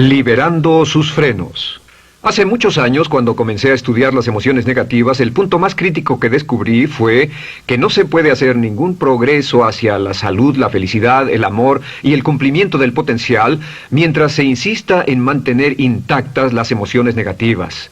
Liberando sus frenos. Hace muchos años, cuando comencé a estudiar las emociones negativas, el punto más crítico que descubrí fue que no se puede hacer ningún progreso hacia la salud, la felicidad, el amor y el cumplimiento del potencial mientras se insista en mantener intactas las emociones negativas.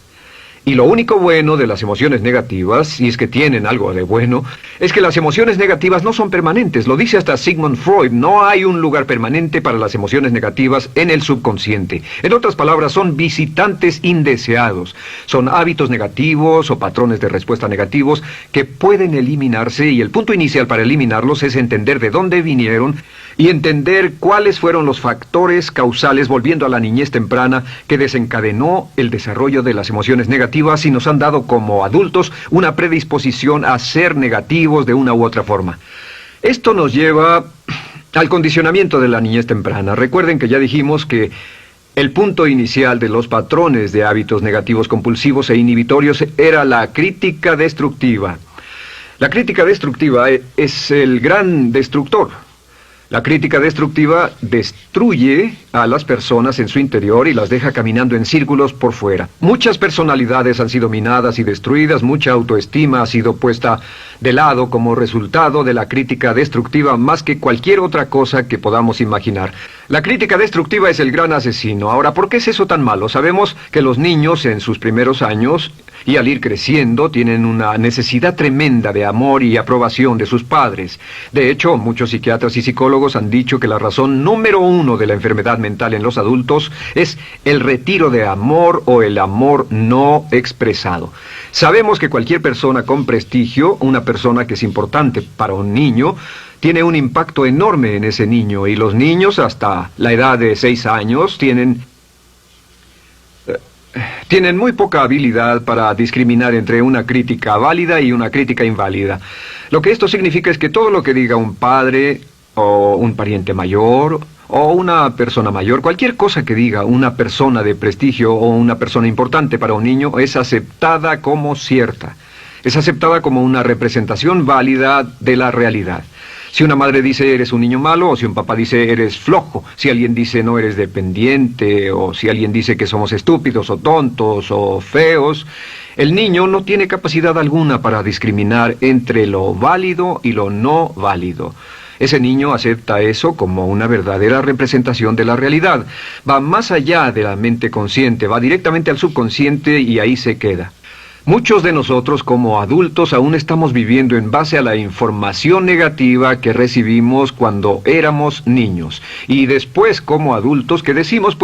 Y lo único bueno de las emociones negativas, si es que tienen algo de bueno, es que las emociones negativas no son permanentes. Lo dice hasta Sigmund Freud, no hay un lugar permanente para las emociones negativas en el subconsciente. En otras palabras, son visitantes indeseados. Son hábitos negativos o patrones de respuesta negativos que pueden eliminarse, y el punto inicial para eliminarlos es entender de dónde vinieron y entender cuáles fueron los factores causales, volviendo a la niñez temprana, que desencadenó el desarrollo de las emociones negativas y nos han dado como adultos una predisposición a ser negativos de una u otra forma. Esto nos lleva al condicionamiento de la niñez temprana. Recuerden que ya dijimos que el punto inicial de los patrones de hábitos negativos compulsivos e inhibitorios era la crítica destructiva. La crítica destructiva es el gran destructor. La crítica destructiva destruye a las personas en su interior y las deja caminando en círculos por fuera. Muchas personalidades han sido minadas y destruidas, mucha autoestima ha sido puesta de lado como resultado de la crítica destructiva más que cualquier otra cosa que podamos imaginar. La crítica destructiva es el gran asesino. Ahora, ¿por qué es eso tan malo? Sabemos que los niños en sus primeros años y al ir creciendo tienen una necesidad tremenda de amor y aprobación de sus padres. De hecho, muchos psiquiatras y psicólogos han dicho que la razón número uno de la enfermedad mental en los adultos es el retiro de amor o el amor no expresado. Sabemos que cualquier persona con prestigio, una persona que es importante para un niño, tiene un impacto enorme en ese niño, y los niños hasta la edad de 6 años tienen muy poca habilidad para discriminar entre una crítica válida y una crítica inválida. Lo que esto significa es que todo lo que diga un padre o un pariente mayor o una persona mayor, cualquier cosa que diga una persona de prestigio o una persona importante para un niño es aceptada como cierta. Es aceptada como una representación válida de la realidad. Si una madre dice eres un niño malo, o si un papá dice eres flojo, si alguien dice no eres dependiente, o si alguien dice que somos estúpidos o tontos o feos, el niño no tiene capacidad alguna para discriminar entre lo válido y lo no válido. Ese niño acepta eso como una verdadera representación de la realidad. Va más allá de la mente consciente, va directamente al subconsciente y ahí se queda. Muchos de nosotros como adultos aún estamos viviendo en base a la información negativa que recibimos cuando éramos niños. Y después como adultos que decimos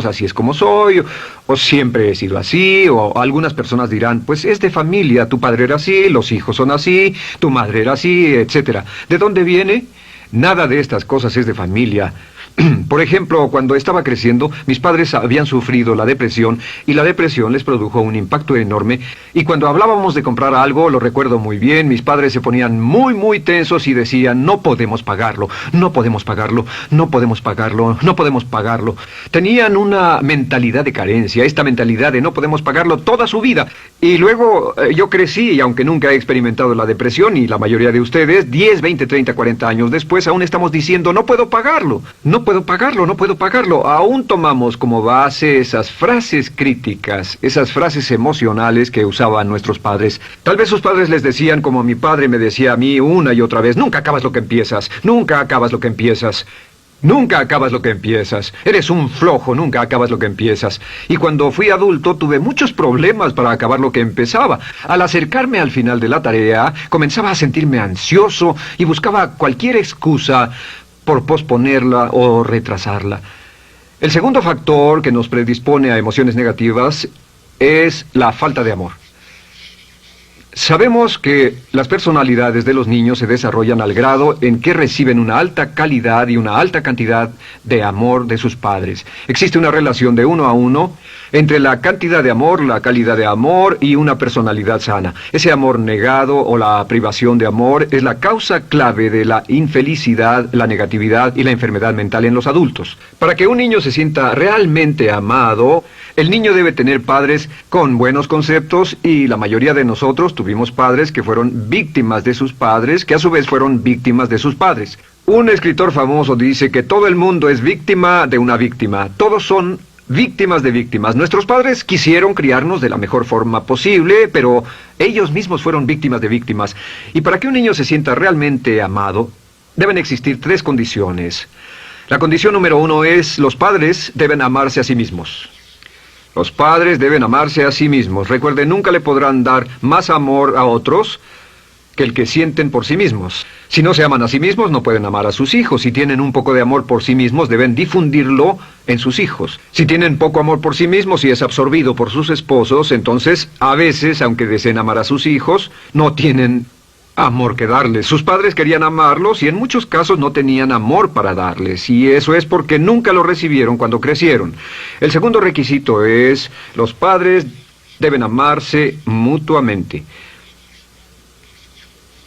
así es como soy, o siempre he sido así, o algunas personas dirán, pues es de familia, tu padre era así, los hijos son así, tu madre era así, etc. ¿De dónde viene? Nada de estas cosas es de familia. Por ejemplo, cuando estaba creciendo, mis padres habían sufrido la depresión y la depresión les produjo un impacto enorme. Y cuando hablábamos de comprar algo, lo recuerdo muy bien, mis padres se ponían muy tensos y decían, no podemos pagarlo, no podemos pagarlo, no podemos pagarlo, no podemos pagarlo. Tenían una mentalidad de carencia, esta mentalidad de no podemos pagarlo toda su vida. Y luego yo crecí y aunque nunca he experimentado la depresión, y la mayoría de ustedes, 10, 20, 30, 40 años después, aún estamos diciendo, no puedo pagarlo, no puedo pagarlo, no puedo pagarlo. Aún tomamos como base esas frases críticas, esas frases emocionales que usaban nuestros padres. Tal vez sus padres les decían como mi padre me decía a mí una y otra vez, nunca acabas lo que empiezas, nunca acabas lo que empiezas. Nunca acabas lo que empiezas. Eres un flojo, nunca acabas lo que empiezas. Y cuando fui adulto tuve muchos problemas para acabar lo que empezaba. Al acercarme al final de la tarea, comenzaba a sentirme ansioso y buscaba cualquier excusa por posponerla o retrasarla. El segundo factor que nos predispone a emociones negativas es la falta de amor. Sabemos que las personalidades de los niños se desarrollan al grado en que reciben una alta calidad y una alta cantidad de amor de sus padres. Existe una relación de 1 a 1 entre la cantidad de amor, la calidad de amor y una personalidad sana. Ese amor negado o la privación de amor es la causa clave de la infelicidad, la negatividad y la enfermedad mental en los adultos. Para que un niño se sienta realmente amado, el niño debe tener padres con buenos conceptos, y la mayoría de nosotros tuvimos padres que fueron víctimas de sus padres, que a su vez fueron víctimas de sus padres. Un escritor famoso dice que todo el mundo es víctima de una víctima. Todos son víctimas de víctimas. Nuestros padres quisieron criarnos de la mejor forma posible, pero ellos mismos fueron víctimas de víctimas. Y para que un niño se sienta realmente amado, deben existir 3 condiciones. La condición número 1 es: los padres deben amarse a sí mismos. Los padres deben amarse a sí mismos. Recuerden, nunca le podrán dar más amor a otros que el que sienten por sí mismos. Si no se aman a sí mismos, no pueden amar a sus hijos. Si tienen un poco de amor por sí mismos, deben difundirlo en sus hijos. Si tienen poco amor por sí mismos y es absorbido por sus esposos, entonces, a veces, aunque deseen amar a sus hijos, no tienen amor que darles. Sus padres querían amarlos y en muchos casos no tenían amor para darles. Y eso es porque nunca lo recibieron cuando crecieron. El segundo requisito es: los padres deben amarse mutuamente.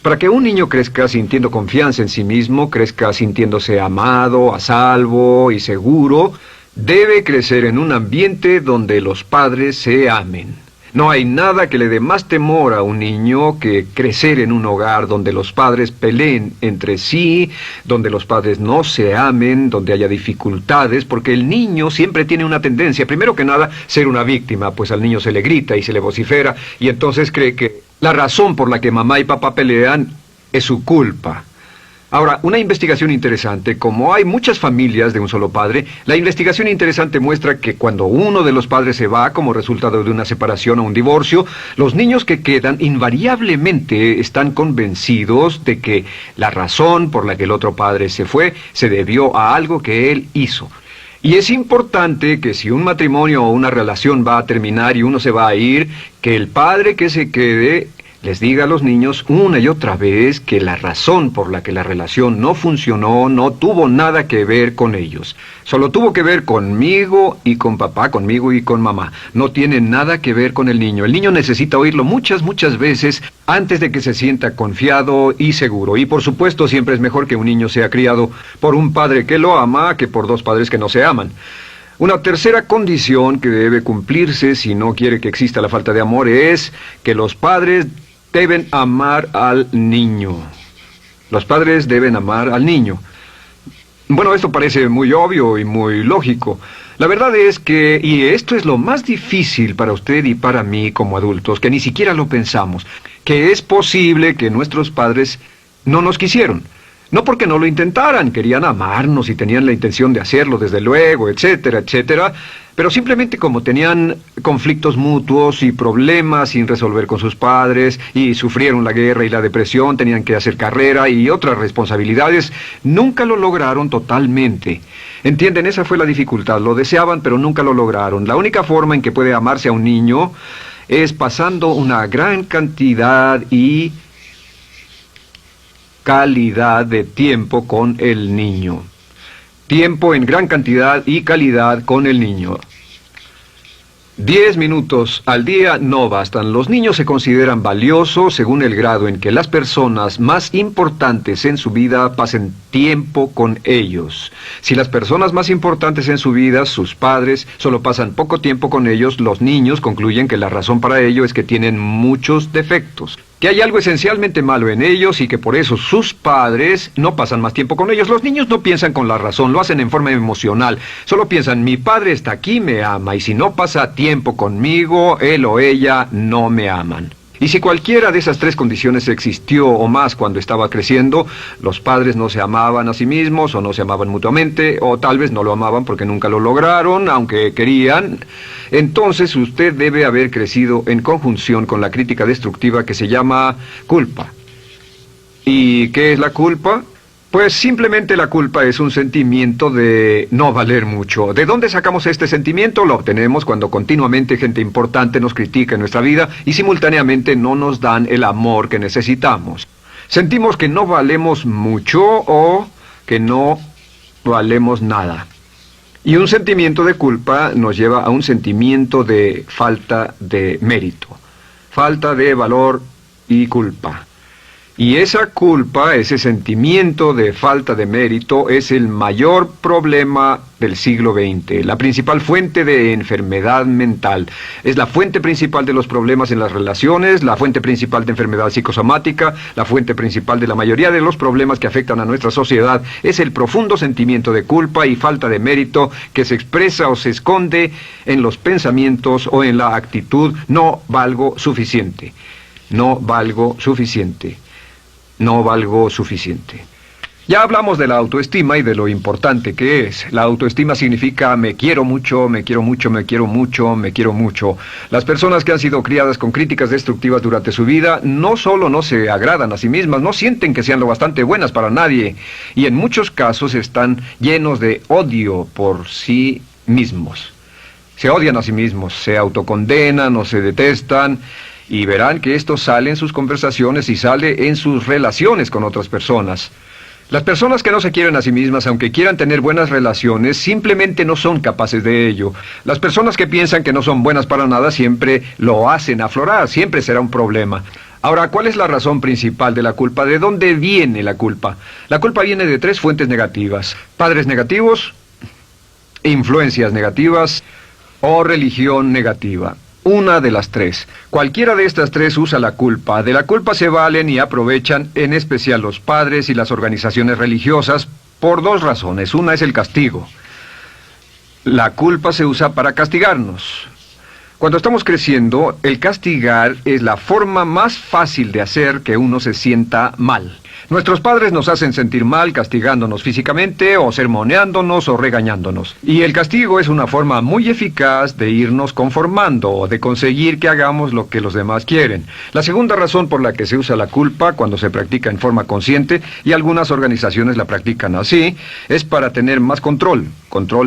Para que un niño crezca sintiendo confianza en sí mismo, crezca sintiéndose amado, a salvo y seguro, debe crecer en un ambiente donde los padres se amen. No hay nada que le dé más temor a un niño que crecer en un hogar donde los padres peleen entre sí, donde los padres no se amen, donde haya dificultades, porque el niño siempre tiene una tendencia, primero que nada, ser una víctima, pues al niño se le grita y se le vocifera, y entonces cree que la razón por la que mamá y papá pelean es su culpa. Ahora, una investigación interesante: como hay muchas familias de un solo padre, la investigación interesante muestra que cuando uno de los padres se va como resultado de una separación o un divorcio, los niños que quedan invariablemente están convencidos de que la razón por la que el otro padre se fue se debió a algo que él hizo. Y es importante que si un matrimonio o una relación va a terminar y uno se va a ir, que el padre que se quede les diga a los niños una y otra vez que la razón por la que la relación no funcionó no tuvo nada que ver con ellos. Solo tuvo que ver conmigo y con papá, conmigo y con mamá. No tiene nada que ver con el niño. El niño necesita oírlo muchas veces antes de que se sienta confiado y seguro. Y por supuesto, siempre es mejor que un niño sea criado por un padre que lo ama que por 2 padres que no se aman. Una tercera condición que debe cumplirse si no quiere que exista la falta de amor es que los padres deben amar al niño. Los padres deben amar al niño. Bueno, esto parece muy obvio y muy lógico. La verdad es que, y esto es lo más difícil para usted y para mí como adultos, que ni siquiera lo pensamos, que es posible que nuestros padres no nos quisieron. No porque no lo intentaran, querían amarnos y tenían la intención de hacerlo, desde luego, etcétera, etcétera, pero simplemente como tenían conflictos mutuos y problemas sin resolver con sus padres, y sufrieron la guerra y la depresión, tenían que hacer carrera y otras responsabilidades, nunca lo lograron totalmente. ¿Entienden? Esa fue la dificultad. Lo deseaban, pero nunca lo lograron. La única forma en que puede amarse a un niño es pasando una gran cantidad y calidad de tiempo con el niño. Tiempo en gran cantidad y calidad con el niño. 10 minutos al día no bastan. Los niños se consideran valiosos según el grado en que las personas más importantes en su vida pasen tiempo con ellos. Si las personas más importantes en su vida, sus padres, solo pasan poco tiempo con ellos, los niños concluyen que la razón para ello es que tienen muchos defectos, que hay algo esencialmente malo en ellos y que por eso sus padres no pasan más tiempo con ellos. Los niños no piensan con la razón, lo hacen en forma emocional. Solo piensan: mi padre está aquí, me ama, y si no pasa tiempo conmigo, él o ella no me aman. Y si cualquiera de esas 3 condiciones existió o más cuando estaba creciendo, los padres no se amaban a sí mismos, o no se amaban mutuamente, o tal vez no lo amaban porque nunca lo lograron, aunque querían, entonces usted debe haber crecido en conjunción con la crítica destructiva que se llama culpa. ¿Y qué es la culpa? Pues simplemente la culpa es un sentimiento de no valer mucho. ¿De dónde sacamos este sentimiento? Lo obtenemos cuando continuamente gente importante nos critica en nuestra vida y simultáneamente no nos dan el amor que necesitamos. Sentimos que no valemos mucho o que no valemos nada. Y un sentimiento de culpa nos lleva a un sentimiento de falta de mérito, falta de valor y culpa. Y esa culpa, ese sentimiento de falta de mérito, es el mayor problema del siglo XX, la principal fuente de enfermedad mental. Es la fuente principal de los problemas en las relaciones, la fuente principal de enfermedad psicosomática, la fuente principal de la mayoría de los problemas que afectan a nuestra sociedad. Es el profundo sentimiento de culpa y falta de mérito que se expresa o se esconde en los pensamientos o en la actitud: no valgo suficiente, no valgo suficiente. No valgo suficiente. Ya hablamos de la autoestima y de lo importante que es. La autoestima significa me quiero mucho, me quiero mucho, me quiero mucho, me quiero mucho. Las personas que han sido criadas con críticas destructivas durante su vida no solo no se agradan a sí mismas, no sienten que sean lo bastante buenas para nadie, y en muchos casos están llenos de odio por sí mismos. Se odian a sí mismos, se autocondenan o se detestan. Y verán que esto sale en sus conversaciones y sale en sus relaciones con otras personas. Las personas que no se quieren a sí mismas, aunque quieran tener buenas relaciones, simplemente no son capaces de ello. Las personas que piensan que no son buenas para nada siempre lo hacen aflorar, siempre será un problema. Ahora, ¿cuál es la razón principal de la culpa? ¿De dónde viene la culpa? La culpa viene de 3 fuentes negativas: padres negativos, influencias negativas o religión negativa. Una de las 3. Cualquiera de estas 3 usa la culpa. De la culpa se valen y aprovechan, en especial los padres y las organizaciones religiosas, por 2 razones. Una es el castigo. La culpa se usa para castigarnos. Cuando estamos creciendo, el castigar es la forma más fácil de hacer que uno se sienta mal. Nuestros padres nos hacen sentir mal castigándonos físicamente o sermoneándonos o regañándonos. Y el castigo es una forma muy eficaz de irnos conformando o de conseguir que hagamos lo que los demás quieren. La segunda razón por la que se usa la culpa cuando se practica en forma consciente, y algunas organizaciones la practican así, es para tener más control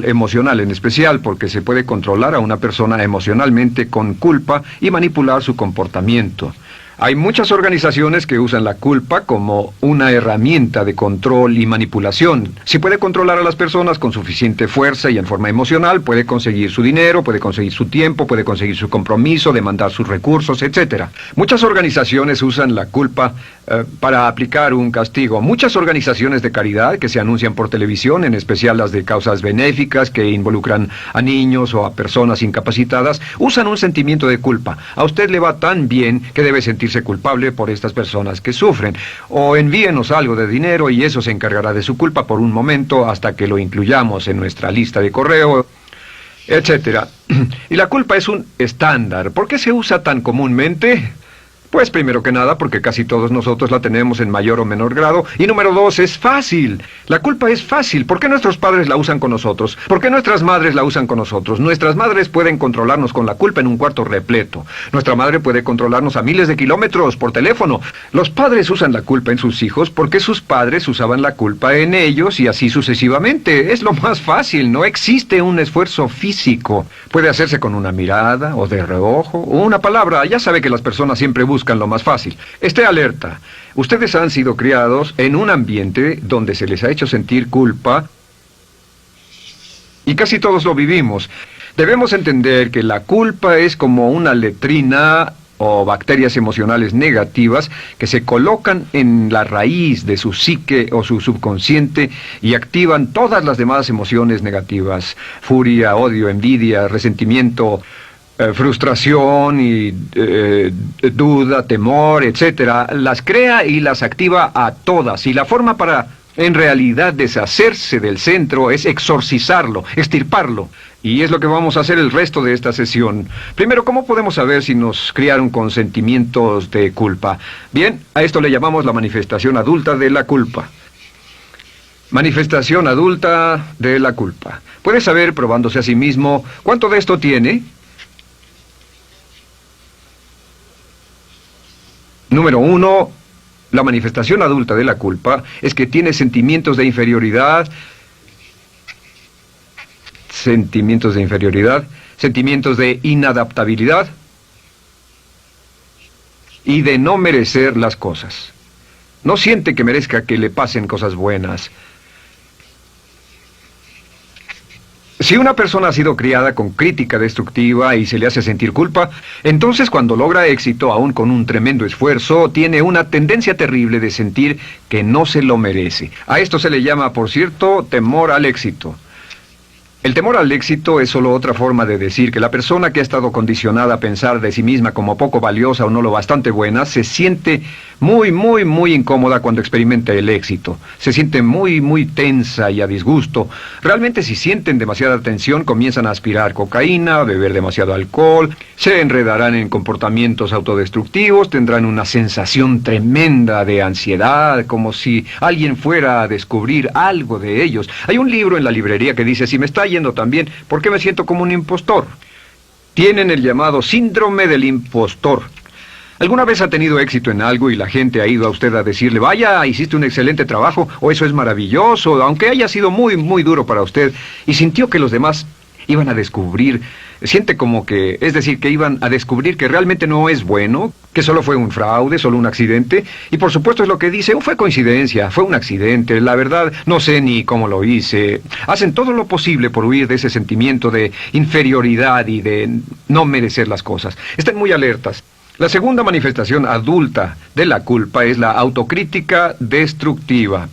emocional en especial, porque se puede controlar a una persona emocionalmente con culpa y manipular su comportamiento. Hay muchas organizaciones que usan la culpa como una herramienta de control y manipulación. Si puede controlar a las personas con suficiente fuerza y en forma emocional, puede conseguir su dinero, puede conseguir su tiempo, puede conseguir su compromiso, demandar sus recursos, etc. Muchas organizaciones usan la culpa para aplicar un castigo. Muchas organizaciones de caridad que se anuncian por televisión, en especial las de causas benéficas que involucran a niños o a personas incapacitadas, usan un sentimiento de culpa. A usted le va tan bien que debe sentirse culpable por estas personas que sufren. O envíenos algo de dinero y eso se encargará de su culpa por un momento hasta que lo incluyamos en nuestra lista de correo, etc. Y la culpa es un estándar. ¿Por qué se usa tan comúnmente? Pues primero que nada porque casi todos nosotros la tenemos en mayor o menor grado. Y número 2, es fácil. La culpa es fácil. ¿Por qué nuestros padres la usan con nosotros? ¿Por qué nuestras madres la usan con nosotros? Nuestras madres pueden controlarnos con la culpa en un cuarto repleto. Nuestra madre puede controlarnos a miles de kilómetros por teléfono. Los padres usan la culpa en sus hijos porque sus padres usaban la culpa en ellos y así sucesivamente. Es lo más fácil. No existe un esfuerzo físico. Puede hacerse con una mirada o de reojo o una palabra. Ya sabe que las personas siempre buscan lo más fácil. Esté alerta. Ustedes han sido criados en un ambiente donde se les ha hecho sentir culpa y casi todos lo vivimos. Debemos entender que la culpa es como una letrina o bacterias emocionales negativas que se colocan en la raíz de su psique o su subconsciente y activan todas las demás emociones negativas: furia, odio, envidia, resentimiento, frustración y duda, temor, etcétera. Las crea y las activa a todas, y la forma para en realidad deshacerse del centro es exorcizarlo, extirparlo. Y es lo que vamos a hacer el resto de esta sesión. Primero, ¿cómo podemos saber si nos criaron con sentimientos de culpa? Bien, a esto le llamamos la manifestación adulta de la culpa. Manifestación adulta de la culpa. Puede saber, probándose a sí mismo, ¿cuánto de esto tiene? Número 1, la manifestación adulta de la culpa es que tiene sentimientos de inferioridad, sentimientos de inadaptabilidad y de no merecer las cosas. No siente que merezca que le pasen cosas buenas. Si una persona ha sido criada con crítica destructiva y se le hace sentir culpa, entonces cuando logra éxito, aún con un tremendo esfuerzo, tiene una tendencia terrible de sentir que no se lo merece. A esto se le llama, por cierto, temor al éxito. El temor al éxito es solo otra forma de decir que la persona que ha estado condicionada a pensar de sí misma como poco valiosa o no lo bastante buena, se siente muy incómoda cuando experimenta el éxito. Se siente muy tensa y a disgusto. Realmente si sienten demasiada tensión, comienzan a aspirar cocaína, a beber demasiado alcohol, se enredarán en comportamientos autodestructivos, tendrán una sensación tremenda de ansiedad, como si alguien fuera a descubrir algo de ellos. Hay un libro en la librería que dice, si me está yendo tan bien, ¿por qué me siento como un impostor? Tienen el llamado síndrome del impostor. ¿Alguna vez ha tenido éxito en algo y la gente ha ido a usted a decirle, vaya, hiciste un excelente trabajo, o eso es maravilloso, aunque haya sido muy duro para usted, y sintió que los demás iban a descubrir, siente como que, es decir, que iban a descubrir que realmente no es bueno, que solo fue un fraude, solo un accidente, y por supuesto es lo que dice, fue coincidencia, fue un accidente, la verdad, no sé ni cómo lo hice. Hacen todo lo posible por huir de ese sentimiento de inferioridad y de no merecer las cosas. Estén muy alertas. La segunda manifestación adulta de la culpa es la autocrítica destructiva.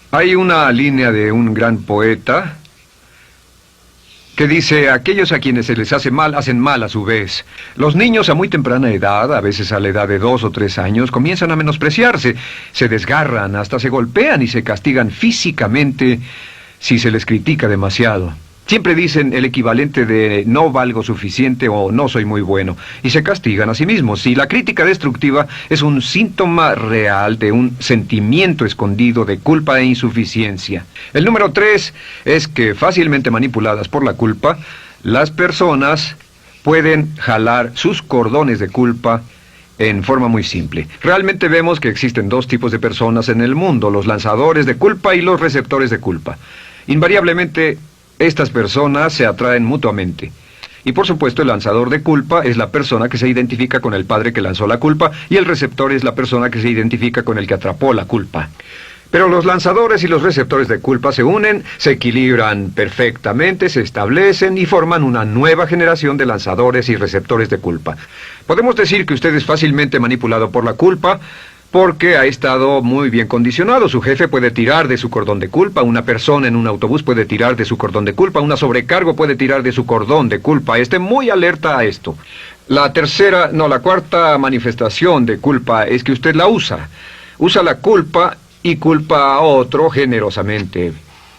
Hay una línea de un gran poeta que dice, aquellos a quienes se les hace mal, hacen mal a su vez. Los niños a muy temprana edad, a veces a la edad de 2 o 3 años, comienzan a menospreciarse, se desgarran, hasta se golpean y se castigan físicamente si se les critica demasiado. Siempre dicen el equivalente de no valgo suficiente o no soy muy bueno, y se castigan a sí mismos. Y la crítica destructiva es un síntoma real de un sentimiento escondido de culpa e insuficiencia. El número 3 es que fácilmente manipuladas por la culpa, las personas pueden jalar sus cordones de culpa en forma muy simple. Realmente vemos que existen dos tipos de personas en el mundo, los lanzadores de culpa y los receptores de culpa. Invariablemente, estas personas se atraen mutuamente. Y por supuesto el lanzador de culpa es la persona que se identifica con el padre que lanzó la culpa y el receptor es la persona que se identifica con el que atrapó la culpa. Pero los lanzadores y los receptores de culpa se unen, se equilibran perfectamente, se establecen y forman una nueva generación de lanzadores y receptores de culpa. Podemos decir que usted es fácilmente manipulado por la culpa, porque ha estado muy bien condicionado. Su jefe puede tirar de su cordón de culpa, una persona en un autobús puede tirar de su cordón de culpa, una sobrecargo puede tirar de su cordón de culpa. Esté muy alerta a esto. La cuarta manifestación de culpa es que usted la usa. Usa la culpa y culpa a otro generosamente.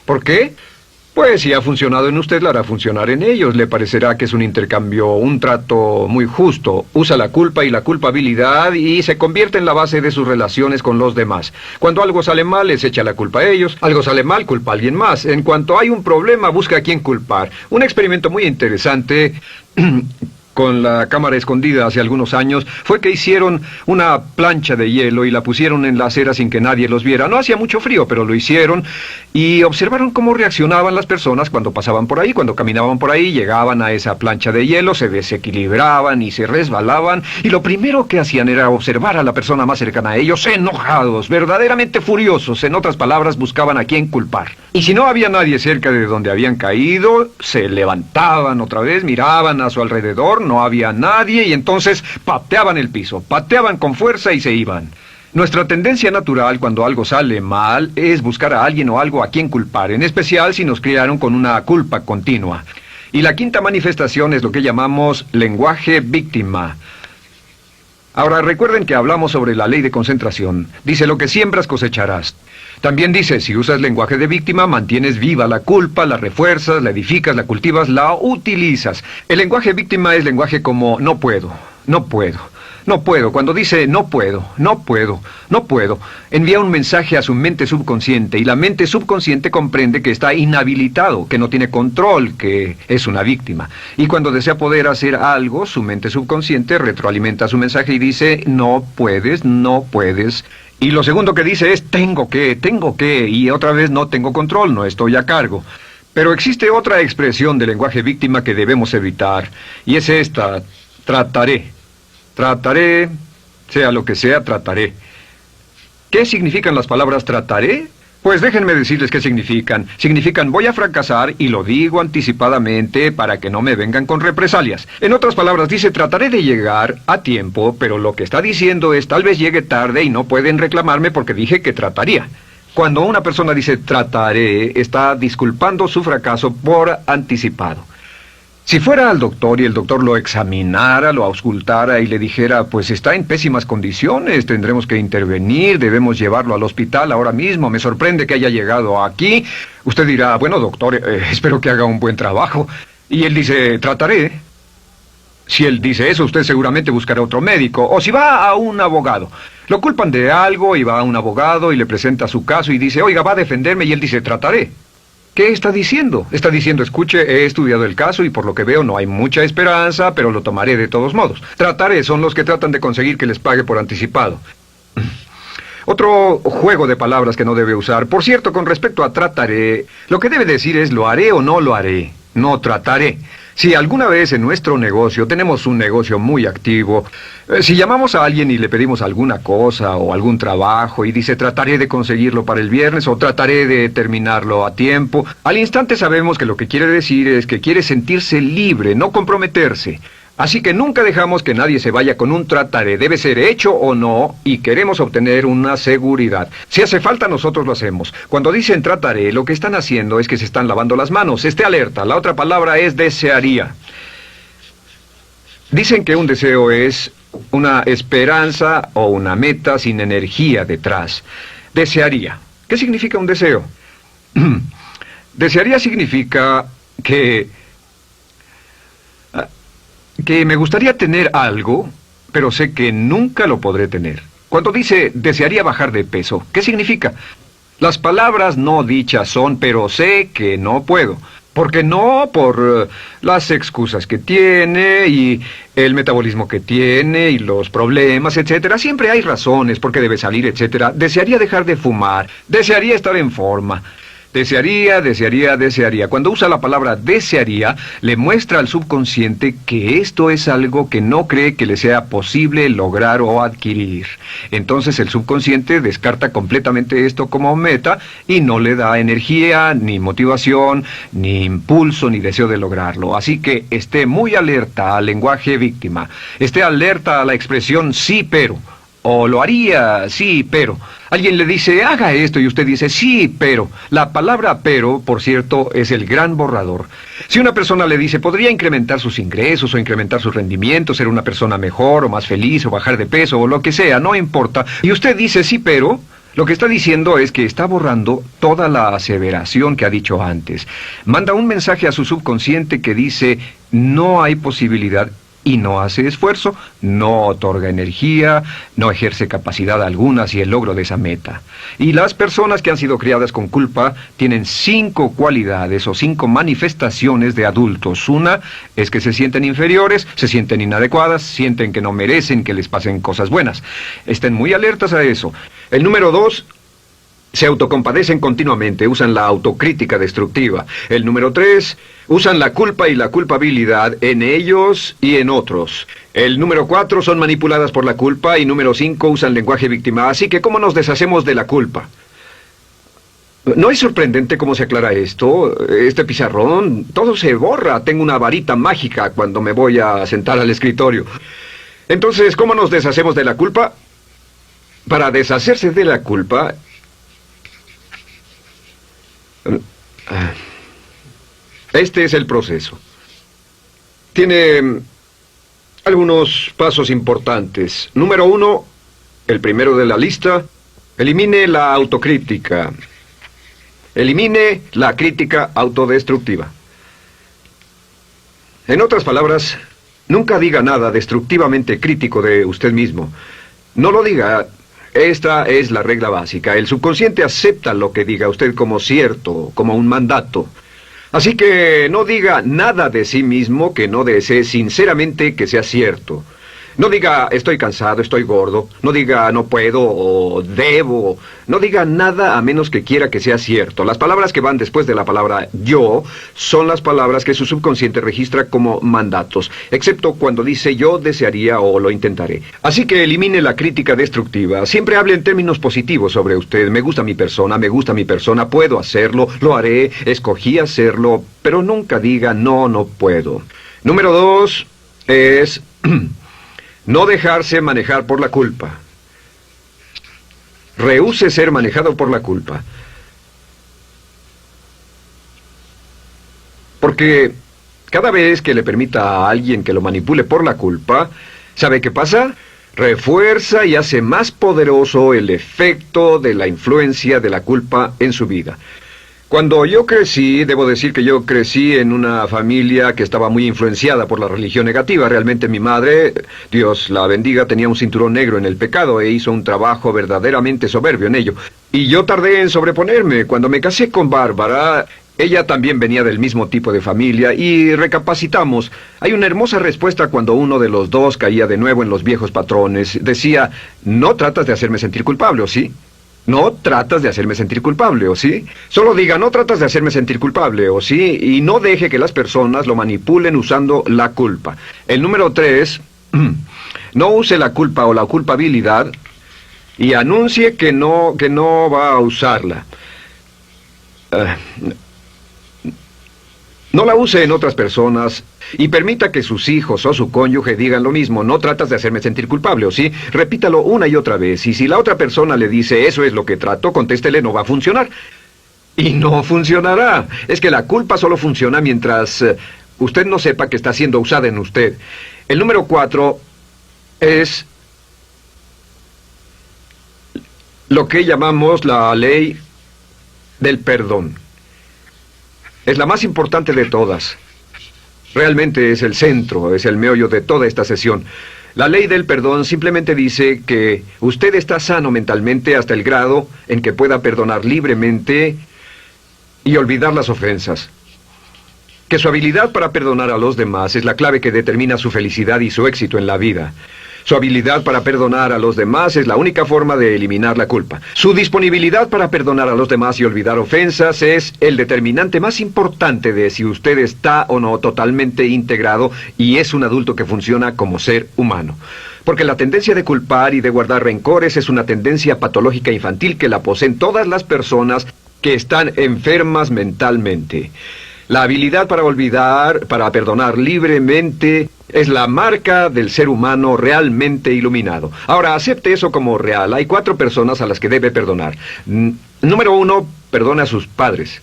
¿Por qué? Pues si ha funcionado en usted, la hará funcionar en ellos. Le parecerá que es un intercambio, un trato muy justo. Usa la culpa y la culpabilidad y se convierte en la base de sus relaciones con los demás. Cuando algo sale mal, les echa la culpa a ellos. Algo sale mal, culpa a alguien más. En cuanto hay un problema, busca a quién culpar. Un experimento muy interesante con la cámara escondida hace algunos años, fue que hicieron una plancha de hielo y la pusieron en la acera sin que nadie los viera. No hacía mucho frío, pero lo hicieron y observaron cómo reaccionaban las personas cuando pasaban por ahí, cuando caminaban por ahí, llegaban a esa plancha de hielo, se desequilibraban y se resbalaban, y lo primero que hacían era observar a la persona más cercana a ellos, enojados, verdaderamente furiosos, en otras palabras, buscaban a quién culpar. Y si no había nadie cerca de donde habían caído, se levantaban otra vez, miraban a su alrededor, no había nadie y entonces pateaban el piso, pateaban con fuerza y se iban. Nuestra tendencia natural cuando algo sale mal es buscar a alguien o algo a quien culpar, en especial si nos criaron con una culpa continua. Y la quinta manifestación es lo que llamamos lenguaje víctima. Ahora recuerden que hablamos sobre la ley de concentración. Dice, lo que siembras cosecharás. También dice, si usas lenguaje de víctima, mantienes viva la culpa, la refuerzas, la edificas, la cultivas, la utilizas. El lenguaje víctima es lenguaje como no puedo, no puedo, no puedo. Cuando dice no puedo, no puedo, no puedo, envía un mensaje a su mente subconsciente y la mente subconsciente comprende que está inhabilitado, que no tiene control, que es una víctima. Y cuando desea poder hacer algo, su mente subconsciente retroalimenta su mensaje y dice no puedes, no puedes. Y lo segundo que dice es tengo que, y otra vez no tengo control, no estoy a cargo. Pero existe otra expresión del lenguaje víctima que debemos evitar, y es esta, trataré. Trataré, sea lo que sea, trataré. ¿Qué significan las palabras trataré? Pues déjenme decirles qué significan. Significan voy a fracasar y lo digo anticipadamente para que no me vengan con represalias. En otras palabras, dice trataré de llegar a tiempo, pero lo que está diciendo es tal vez llegue tarde y no pueden reclamarme porque dije que trataría. Cuando una persona dice trataré, está disculpando su fracaso por anticipado. Si fuera al doctor y el doctor lo examinara, lo auscultara y le dijera, pues está en pésimas condiciones, tendremos que intervenir, debemos llevarlo al hospital ahora mismo, me sorprende que haya llegado aquí. Usted dirá, bueno doctor, espero que haga un buen trabajo. Y él dice, trataré. Si él dice eso, usted seguramente buscará otro médico. O si va a un abogado. Lo culpan de algo y va a un abogado y le presenta su caso y dice, oiga, va a defenderme, y él dice, trataré. ¿Qué está diciendo? Está diciendo, escuche, he estudiado el caso y por lo que veo no hay mucha esperanza, pero lo tomaré de todos modos. Trataré son los que tratan de conseguir que les pague por anticipado. Otro juego de palabras que no debe usar. Por cierto, con respecto a trataré, lo que debe decir es lo haré o no lo haré. No trataré. Si alguna vez en nuestro negocio, tenemos un negocio muy activo, si llamamos a alguien y le pedimos alguna cosa o algún trabajo y dice trataré de conseguirlo para el viernes o trataré de terminarlo a tiempo, al instante sabemos que lo que quiere decir es que quiere sentirse libre, no comprometerse. Así que nunca dejamos que nadie se vaya con un trataré, debe ser hecho o no, y queremos obtener una seguridad. Si hace falta, nosotros lo hacemos. Cuando dicen trataré, lo que están haciendo es que se están lavando las manos. Esté alerta, la otra palabra es desearía. Dicen que un deseo es una esperanza o una meta sin energía detrás. Desearía. ¿Qué significa un deseo? Desearía significa que me gustaría tener algo, pero sé que nunca lo podré tener. Cuando dice desearía bajar de peso, ¿qué significa? Las palabras no dichas son, pero sé que no puedo. ¿Por qué no? Por las excusas que tiene y el metabolismo que tiene y los problemas, etcétera. Siempre hay razones por qué debe salir, etcétera. Desearía dejar de fumar, desearía estar en forma. Desearía, desearía, desearía. Cuando usa la palabra desearía, le muestra al subconsciente que esto es algo que no cree que le sea posible lograr o adquirir. Entonces el subconsciente descarta completamente esto como meta y no le da energía, ni motivación, ni impulso, ni deseo de lograrlo. Así que esté muy alerta al lenguaje víctima. Esté alerta a la expresión sí, pero. O lo haría, sí, pero. Alguien le dice, haga esto, y usted dice, sí, pero. La palabra pero, por cierto, es el gran borrador. Si una persona le dice, podría incrementar sus ingresos o incrementar su rendimiento, ser una persona mejor o más feliz o bajar de peso o lo que sea, no importa. Y usted dice, sí, pero. Lo que está diciendo es que está borrando toda la aseveración que ha dicho antes. Manda un mensaje a su subconsciente que dice, no hay posibilidad. Y no hace esfuerzo, no otorga energía, no ejerce capacidad alguna hacia el logro de esa meta. Y las personas que han sido criadas con culpa tienen 5 cualidades o 5 manifestaciones de adultos. Una es que se sienten inferiores, se sienten inadecuadas, sienten que no merecen que les pasen cosas buenas. Estén muy alertas a eso. El número 2... se autocompadecen continuamente, usan la autocrítica destructiva. El número 3, usan la culpa y la culpabilidad en ellos y en otros. El número 4, son manipuladas por la culpa. Y número 5, usan lenguaje víctima. Así que, ¿cómo nos deshacemos de la culpa? ¿No es sorprendente cómo se aclara esto? Este pizarrón, todo se borra. Tengo una varita mágica cuando me voy a sentar al escritorio. Entonces, ¿cómo nos deshacemos de la culpa? Para deshacerse de la culpa... este es el proceso. Tiene algunos pasos importantes. Número 1, el primero de la lista, elimine la autocrítica. Elimine la crítica autodestructiva. En otras palabras, nunca diga nada destructivamente crítico de usted mismo. No lo diga. Esta es la regla básica. El subconsciente acepta lo que diga usted como cierto, como un mandato. Así que no diga nada de sí mismo que no desee sinceramente que sea cierto. No diga estoy cansado, estoy gordo. No diga no puedo o debo. No diga nada a menos que quiera que sea cierto. Las palabras que van después de la palabra yo son las palabras que su subconsciente registra como mandatos, excepto cuando dice yo desearía o lo intentaré. Así que elimine la crítica destructiva. Siempre hable en términos positivos sobre usted. Me gusta mi persona, puedo hacerlo, lo haré, escogí hacerlo, pero nunca diga no, no puedo. Número 2 es no dejarse manejar por la culpa. Rehúse ser manejado por la culpa. Porque cada vez que le permita a alguien que lo manipule por la culpa, ¿sabe qué pasa? Refuerza y hace más poderoso el efecto de la influencia de la culpa en su vida. Cuando yo crecí, debo decir que yo crecí en una familia que estaba muy influenciada por la religión negativa. Realmente mi madre, Dios la bendiga, tenía un cinturón negro en el pecado e hizo un trabajo verdaderamente soberbio en ello. Y yo tardé en sobreponerme. Cuando me casé con Bárbara, ella también venía del mismo tipo de familia y recapacitamos. Hay una hermosa respuesta cuando uno de los dos caía de nuevo en los viejos patrones. Decía, no tratas de hacerme sentir culpable, ¿o sí? No tratas de hacerme sentir culpable, ¿o sí? Solo diga, no tratas de hacerme sentir culpable, ¿o sí? Y no deje que las personas lo manipulen usando la culpa. El número 3, no use la culpa o la culpabilidad y anuncie que no va a usarla. No la use en otras personas y permita que sus hijos o su cónyuge digan lo mismo. No tratas de hacerme sentir culpable, ¿o sí? Repítalo una y otra vez. Y si la otra persona le dice, eso es lo que trato, contéstele, no va a funcionar. Y no funcionará. Es que la culpa solo funciona mientras usted no sepa que está siendo usada en usted. El número 4 es lo que llamamos la ley del perdón. Es la más importante de todas. Realmente es el centro, es el meollo de toda esta sesión. La ley del perdón simplemente dice que usted está sano mentalmente hasta el grado en que pueda perdonar libremente y olvidar las ofensas. Que su habilidad para perdonar a los demás es la clave que determina su felicidad y su éxito en la vida. Su habilidad para perdonar a los demás es la única forma de eliminar la culpa. Su disponibilidad para perdonar a los demás y olvidar ofensas es el determinante más importante de si usted está o no totalmente integrado y es un adulto que funciona como ser humano. Porque la tendencia de culpar y de guardar rencores es una tendencia patológica infantil que la poseen todas las personas que están enfermas mentalmente. La habilidad para olvidar, para perdonar libremente, es la marca del ser humano realmente iluminado. Ahora, acepte eso como real. Hay 4 personas a las que debe perdonar. Número 1, perdone a sus padres.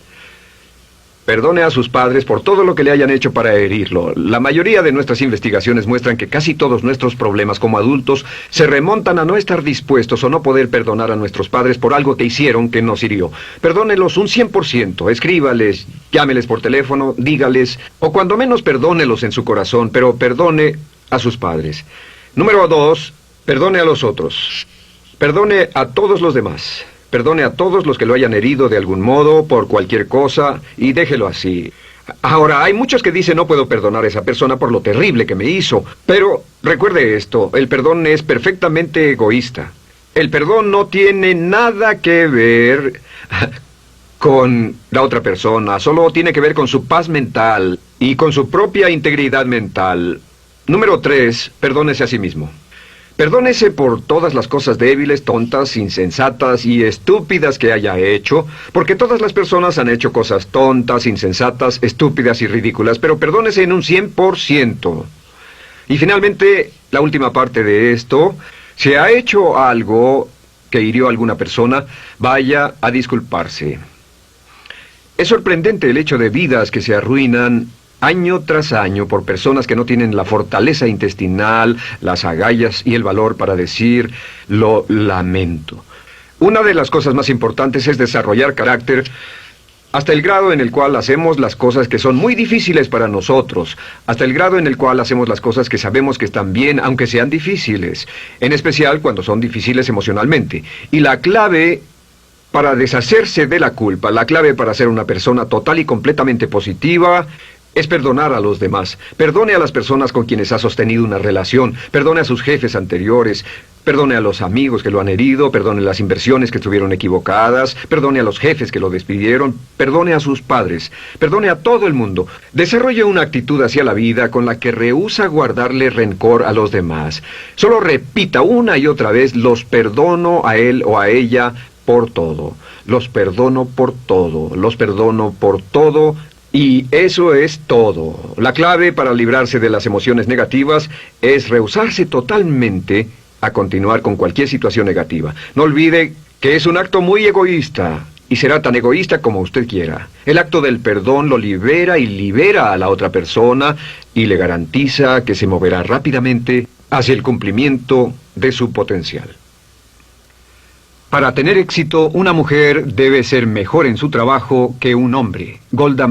Perdone a sus padres por todo lo que le hayan hecho para herirlo. La mayoría de nuestras investigaciones muestran que casi todos nuestros problemas como adultos se remontan a no estar dispuestos o no poder perdonar a nuestros padres por algo que hicieron que nos hirió. Perdónelos un 100%, escríbales, llámeles por teléfono, dígales, o cuando menos perdónelos en su corazón, pero perdone a sus padres. Número 2, perdone a los otros. Perdone a todos los demás. Perdone a todos los que lo hayan herido de algún modo, por cualquier cosa, y déjelo así. Ahora, hay muchos que dicen no puedo perdonar a esa persona por lo terrible que me hizo. Pero recuerde esto, el perdón es perfectamente egoísta. El perdón no tiene nada que ver con la otra persona, solo tiene que ver con su paz mental y con su propia integridad mental. Número 3, perdónese a sí mismo. Perdónese por todas las cosas débiles, tontas, insensatas y estúpidas que haya hecho, porque todas las personas han hecho cosas tontas, insensatas, estúpidas y ridículas, pero perdónese en un 100%. Y finalmente, la última parte de esto, si ha hecho algo que hirió a alguna persona, vaya a disculparse. Es sorprendente el hecho de vidas que se arruinan año tras año por personas que no tienen la fortaleza intestinal, las agallas y el valor para decir lo lamento. Una de las cosas más importantes es desarrollar carácter hasta el grado en el cual hacemos las cosas que son muy difíciles para nosotros, hasta el grado en el cual hacemos las cosas que sabemos que están bien, aunque sean difíciles, en especial cuando son difíciles emocionalmente. Y la clave para deshacerse de la culpa, la clave para ser una persona total y completamente positiva, es perdonar a los demás. Perdone a las personas con quienes ha sostenido una relación. Perdone a sus jefes anteriores. Perdone a los amigos que lo han herido. Perdone las inversiones que estuvieron equivocadas. Perdone a los jefes que lo despidieron. Perdone a sus padres. Perdone a todo el mundo. Desarrolle una actitud hacia la vida con la que rehúsa guardarle rencor a los demás. Solo repita una y otra vez: los perdono a él o a ella por todo. Los perdono por todo. Los perdono por todo. Y eso es todo. La clave para librarse de las emociones negativas es rehusarse totalmente a continuar con cualquier situación negativa. No olvide que es un acto muy egoísta y será tan egoísta como usted quiera. El acto del perdón lo libera y libera a la otra persona y le garantiza que se moverá rápidamente hacia el cumplimiento de su potencial. Para tener éxito, una mujer debe ser mejor en su trabajo que un hombre. Golda